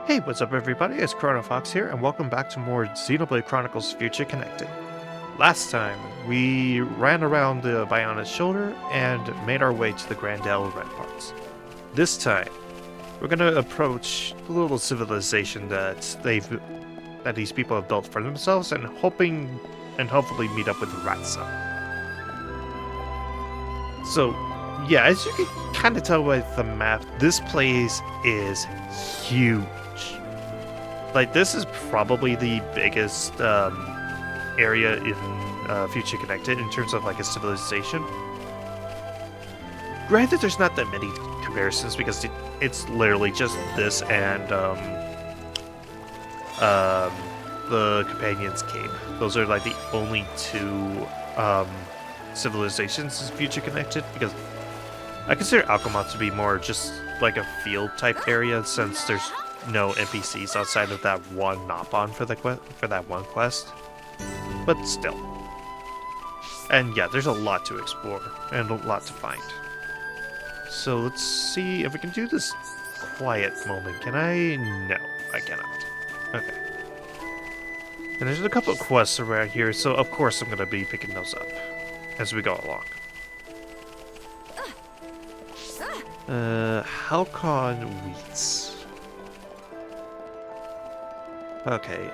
Hey, what's up everybody? It's ChronoFox here, and welcome back to more Xenoblade Chronicles Future Connected. Last time, we ran around the Biona's shoulder and made our way to the Grandel Red Parts. This time, we're gonna approach the little civilization that these people have built for themselves, and hopefully meet up with Radzam. So, yeah, as you can kind of tell by the map, this place is huge. Like, this is probably the biggest area in Future Connected in terms of like a civilization. Granted, there's not that many comparisons because it's literally just this and the Companion's Cave. Those are like the only two civilizations in Future Connected, because I consider Alchemont to be more just like a field type area, since there's no NPCs outside of that one Nopon for that one quest. But still. And yeah, there's a lot to explore and a lot to find. So let's see if we can do this quiet moment. Can I? No, I cannot. Okay. And there's a couple of quests around here, so of course I'm going to be picking those up as we go along. Halcon Wheats. Okay,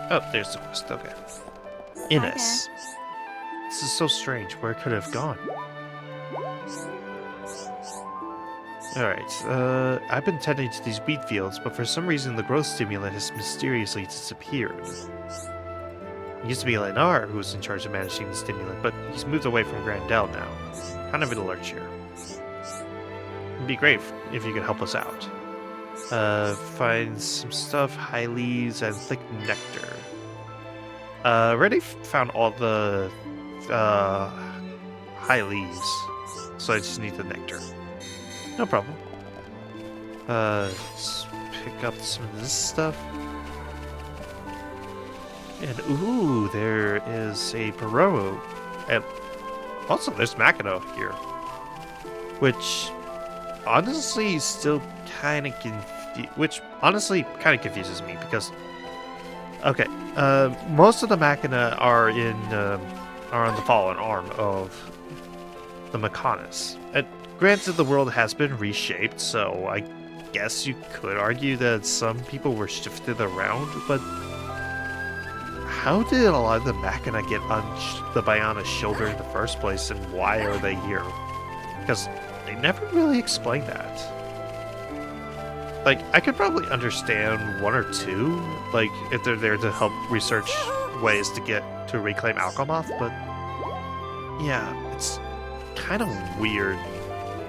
oh, there's the quest, okay. Innes. This is so strange, where could it have gone? Alright, I've been tending to these wheat fields, but for some reason the growth stimulant has mysteriously disappeared. It used to be Lenar who was in charge of managing the stimulant, but he's moved away from Grandel now. Kind of in a lurch here. It'd be great if you could help us out. Find some stuff, high leaves, and thick nectar. Already found all the high leaves, so I just need the nectar. No problem. Let's pick up some of this stuff. And ooh, there is a Baromo. And also there's Machina here. Which honestly still kind of confuses me, because okay, most of the Machina are on the fallen arm of the Mechanis. And granted, the world has been reshaped, so I guess you could argue that some people were shifted around, but how did a lot of the Machina get on the Biona's shoulder in the first place, and why are they here? Because they never really explained that. Like, I could probably understand one or two, like, if they're there to help research ways to reclaim Alchemoth, but yeah, it's kind of weird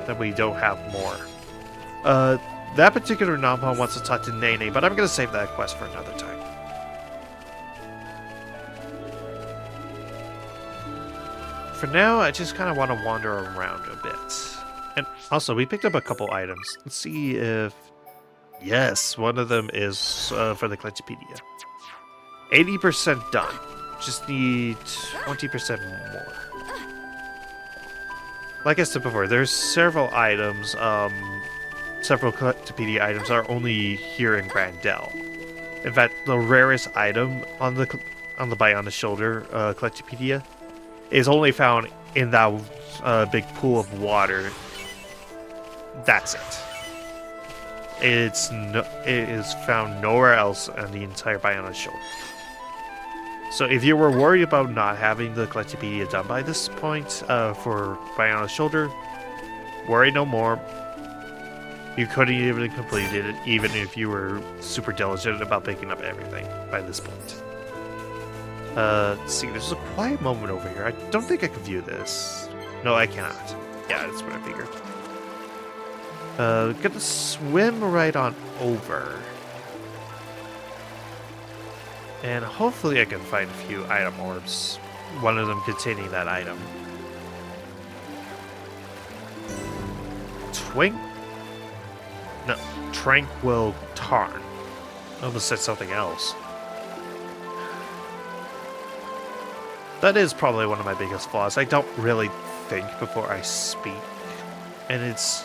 that we don't have more. That particular Nopon wants to talk to Nene, but I'm gonna save that quest for another time. For now, I just kind of want to wander around a bit. And also, we picked up a couple items. Let's see if... Yes, one of them is for the Encyclopedia. 80% done. Just need 20% more. Like I said before, there's several items, several Encyclopedia items are only here in Grandel. In fact, the rarest item on the Biona's shoulder Encyclopedia is only found in that big pool of water. That's it. It is found nowhere else on the entire Biona's shoulder. So if you were worried about not having the Encyclopedia done by this point for Biona's shoulder, worry no more. You couldn't even complete it, even if you were super diligent about picking up everything by this point. Let's see, there's a quiet moment over here. I don't think I can view this. No, I cannot. Yeah, that's what I figured. Gonna swim right on over. And hopefully I can find a few item orbs. One of them containing that item. Tranquil Tarn. I almost said something else. That is probably one of my biggest flaws. I don't really think before I speak. And it's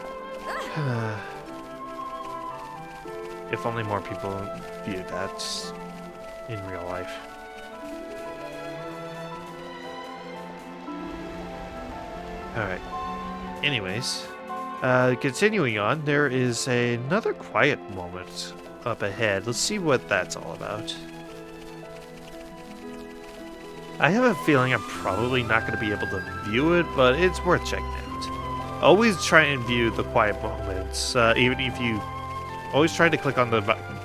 If only more people viewed that in real life. Alright. Anyways, continuing on, there is another quiet moment up ahead. Let's see what that's all about. I have a feeling I'm probably not going to be able to view it, but it's worth checking out. Always try and view the quiet moments, even if you... Always try to click on the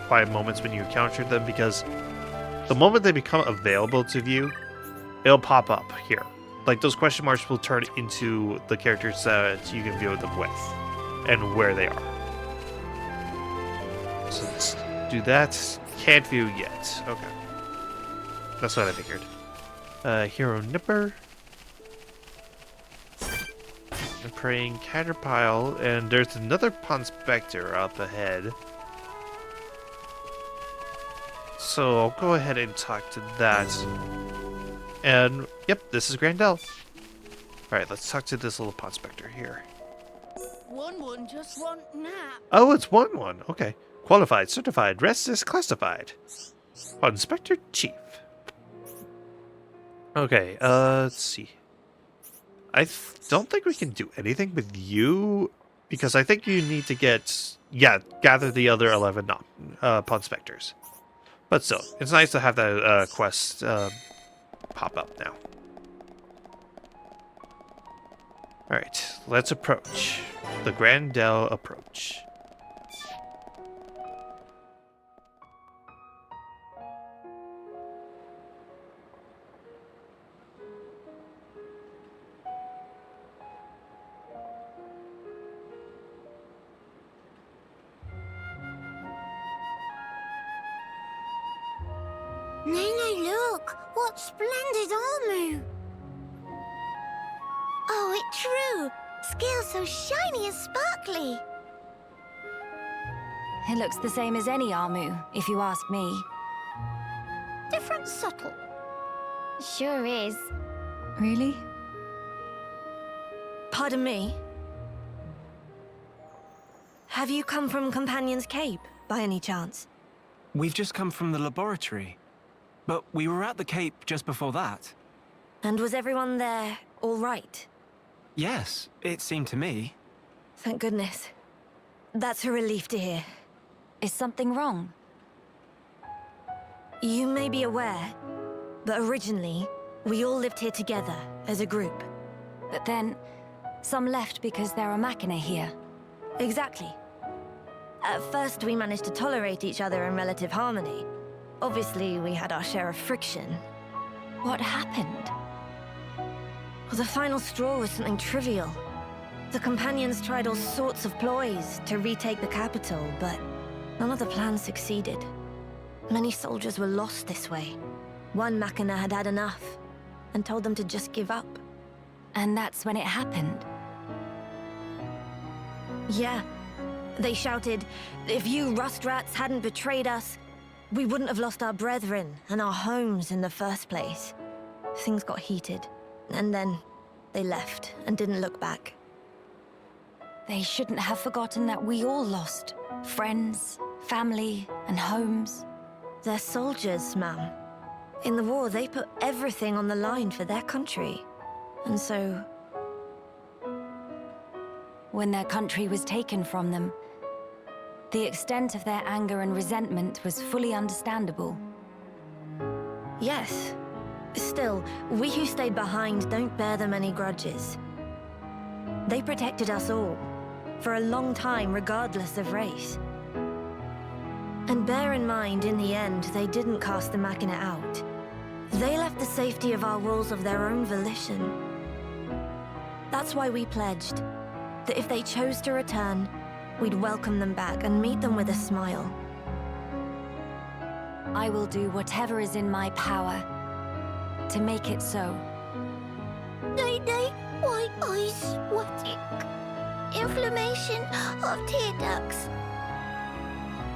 quiet moments when you encounter them, because the moment they become available to view, it'll pop up here. Like, those question marks will turn into the characters that you can view them with, and where they are. So let's do that. Can't view yet. Okay. That's what I figured. Hero Nipper. A praying caterpillar, and there's another pond specter up ahead. So I'll go ahead and talk to that. And, yep, this is Grandel. Alright, let's talk to this little pond specter here. 1-1 just want nap. Oh, it's 1-1. Okay. Qualified, certified, rest is classified. Pond Specter Chief. Okay, let's see. I don't think we can do anything with you, because I think you need to get... Yeah, gather the other 11 Pond Specters. But still, it's nice to have that quest pop up now. Alright, let's approach. The Grandel approach. Nene, look! What splendid armor! Oh, it's true! Scales so shiny and sparkly! It looks the same as any Armu, if you ask me. Different subtle. Sure is. Really? Pardon me? Have you come from Companion's Cape, by any chance? We've just come from the laboratory. But we were at the Cape just before that. And was everyone there all right? Yes, it seemed to me. Thank goodness. That's a relief to hear. Is something wrong? You may be aware, but originally, we all lived here together as a group. But then, some left because there are Machina here. Exactly. At first, we managed to tolerate each other in relative harmony. Obviously, we had our share of friction. What happened? Well, the final straw was something trivial. The Companions tried all sorts of ploys to retake the capital, but none of the plans succeeded. Many soldiers were lost this way. One Machina had had enough, and told them to just give up. And that's when it happened. Yeah. They shouted, if you rust rats hadn't betrayed us, we wouldn't have lost our brethren and our homes in the first place. Things got heated, and then they left and didn't look back. They shouldn't have forgotten that we all lost. Friends, family, and homes. They're soldiers, ma'am. In the war, they put everything on the line for their country. And so... When their country was taken from them, the extent of their anger and resentment was fully understandable. Yes. Still, we who stayed behind don't bear them any grudges. They protected us all, for a long time regardless of race. And bear in mind, in the end, they didn't cast the Machina out. They left the safety of our walls of their own volition. That's why we pledged that if they chose to return, we'd welcome them back and meet them with a smile. I will do whatever is in my power to make it so. Nene, white eyes sweating. Inflammation of tear ducts.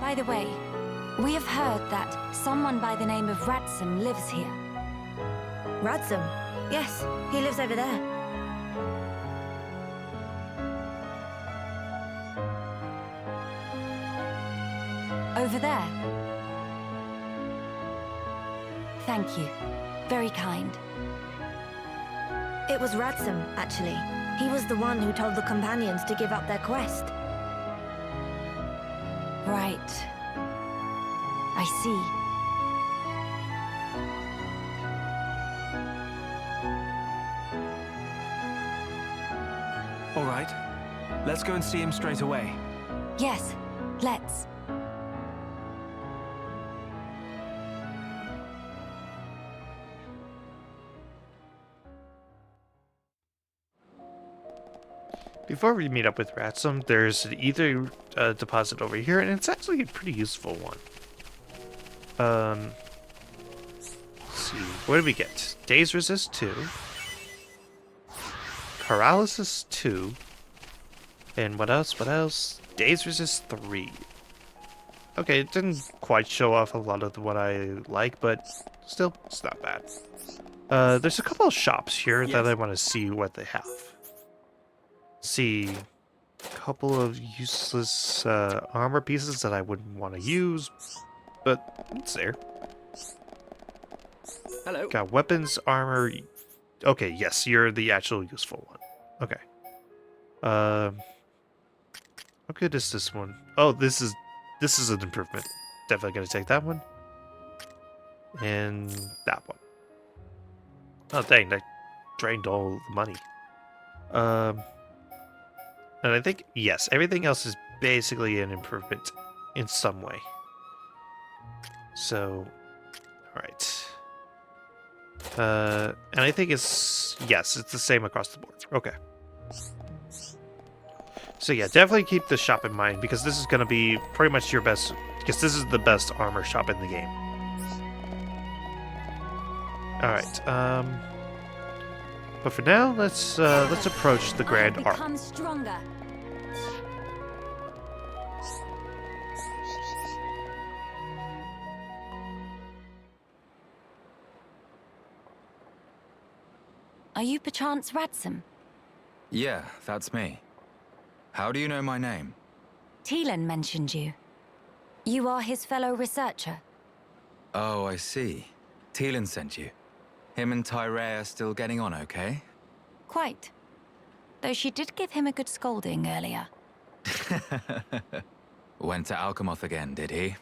By the way, we have heard that someone by the name of Radzam lives here. Radzam? Yes, he lives over there. Over there. Thank you. Very kind. It was Radzam, actually. He was the one who told the companions to give up their quest. Right. I see. All right. Let's go and see him straight away. Yes, let's. Before we meet up with Radzam, there's an ether deposit over here, and it's actually a pretty useful one. Let's see, what did we get? Daze Resist 2, Paralysis 2, and what else? What else? Daze Resist 3. Okay, it didn't quite show off a lot of what I like, but still, it's not bad. There's a couple of shops here that I want to see what they have. See, a couple of useless armor pieces that I wouldn't want to use, but it's there. Hello. Got weapons, armor. Okay, yes, you're the actual useful one. Okay. How good is this one? Oh, this is an improvement. Definitely gonna take that one. And that one. Oh dang, that drained all the money. And I think, yes, everything else is basically an improvement in some way. So, alright. And I think it's the same across the board. Okay. So yeah, definitely keep the shop in mind, because this is going to be pretty much your best, because this is the best armor shop in the game. Alright, but for now, let's approach the Grand Arc. Become stronger. Are you perchance Radzam? Yeah, that's me. How do you know my name? Teelan mentioned you. You are his fellow researcher. Oh, I see. Teelan sent you. Him and Tyrea are still getting on okay? Quite. Though she did give him a good scolding earlier. Went to Alchemoth again, did he?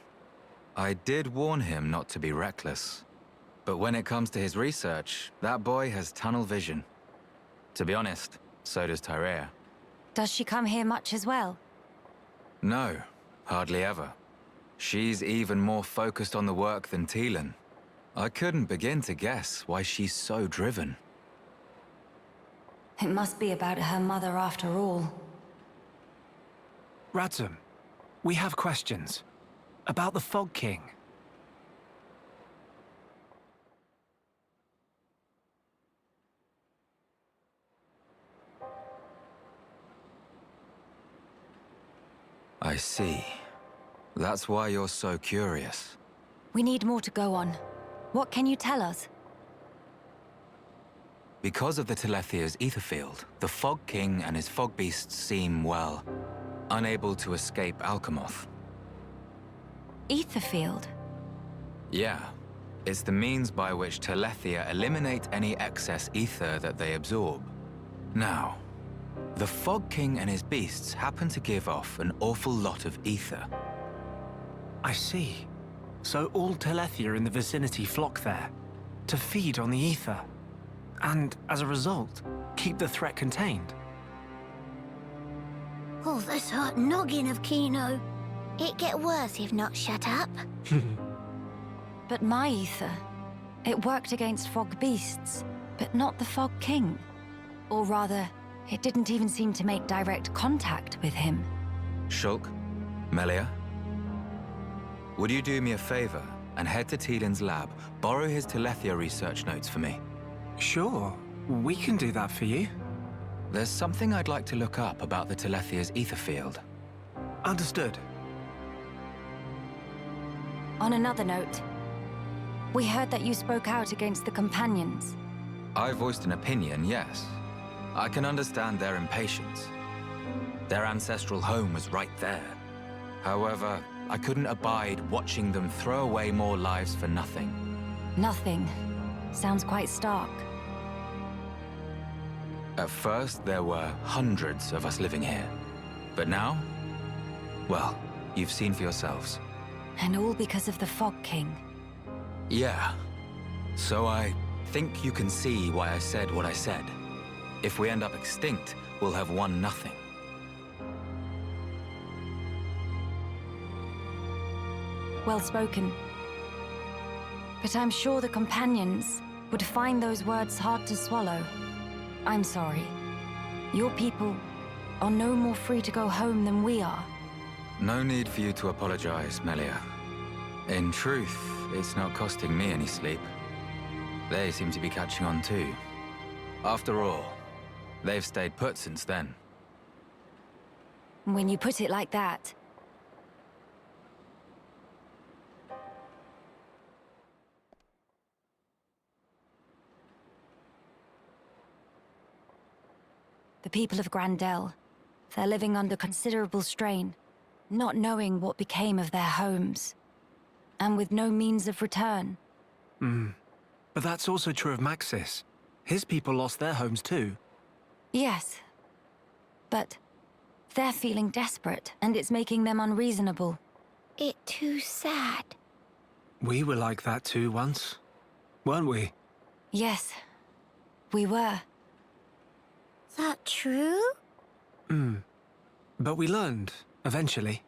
I did warn him not to be reckless. But when it comes to his research, that boy has tunnel vision. To be honest, so does Tyrea. Does she come here much as well? No, hardly ever. She's even more focused on the work than Teelan. I couldn't begin to guess why she's so driven. It must be about her mother after all. Radzam, we have questions. About the Fog King. I see. That's why you're so curious. We need more to go on. What can you tell us? Because of the Telethia's ether field, the Fog King and his fog beasts seem, well, unable to escape Alchemoth. Ether field? Yeah. It's the means by which Telethia eliminate any excess ether that they absorb. Now, the Fog King and his beasts happen to give off an awful lot of ether. I see. So all Telethia in the vicinity flock there, to feed on the ether. And, as a result, keep the threat contained. Oh, this hot noggin of Kino. It get worse if not shut up. But my ether, it worked against fog beasts, but not the Fog King. Or rather, it didn't even seem to make direct contact with him. Shulk, Melia, would you do me a favor and head to Teelan's lab, borrow his Telethia research notes for me? Sure, we can do that for you. There's something I'd like to look up about the Telethia's ether field. Understood. On another note, we heard that you spoke out against the companions. I voiced an opinion, yes. I can understand their impatience. Their ancestral home was right there. However, I couldn't abide watching them throw away more lives for nothing. Nothing. Sounds quite stark. At first, there were hundreds of us living here. But now, well, you've seen for yourselves. And all because of the Fog King. Yeah. So I think you can see why I said what I said. If we end up extinct, we'll have won nothing. Well spoken. But I'm sure the companions would find those words hard to swallow. I'm sorry. Your people are no more free to go home than we are. No need for you to apologize, Melia. In truth, it's not costing me any sleep. They seem to be catching on too. After all, they've stayed put since then. When you put it like that. The people of Grandel, they're living under considerable strain, not knowing what became of their homes, and with no means of return. But that's also true of Maxis. His people lost their homes too. Yes, but they're feeling desperate, and it's making them unreasonable. It too sad. We were like that too once, weren't we? Yes, we were. That true? But we learned, eventually.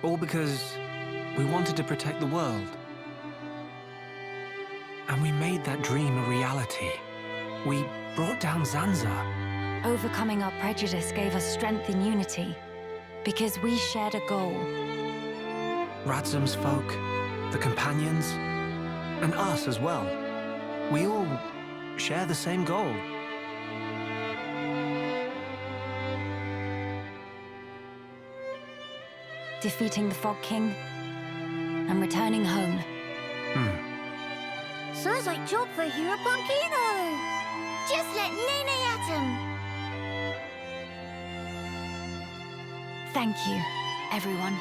All because we wanted to protect the world. And we made that dream a reality. We brought down Zanza. Overcoming our prejudice gave us strength and unity, because we shared a goal. Radzam's folk, the companions, and us as well. We all share the same goal. Defeating the Fog King and returning home. Sounds like job for Hero Punkino. Just let Nene at him. Thank you, everyone.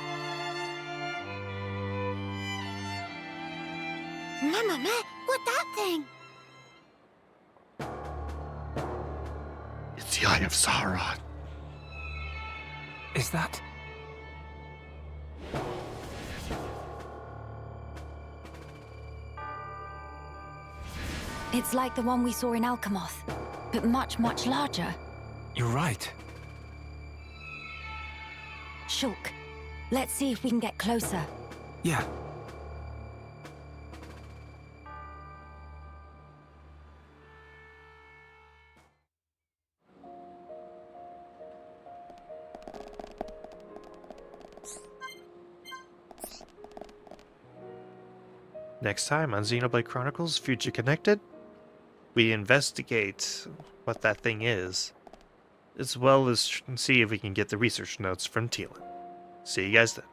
Mama, what that thing? It's the Eye of Sauron. Is that... It's like the one we saw in Alcamoth, but much, much larger. You're right. Shulk, let's see if we can get closer. Yeah. Next time on Xenoblade Chronicles Future Connected, we investigate what that thing is, as well as see if we can get the research notes from Teelan. See you guys then.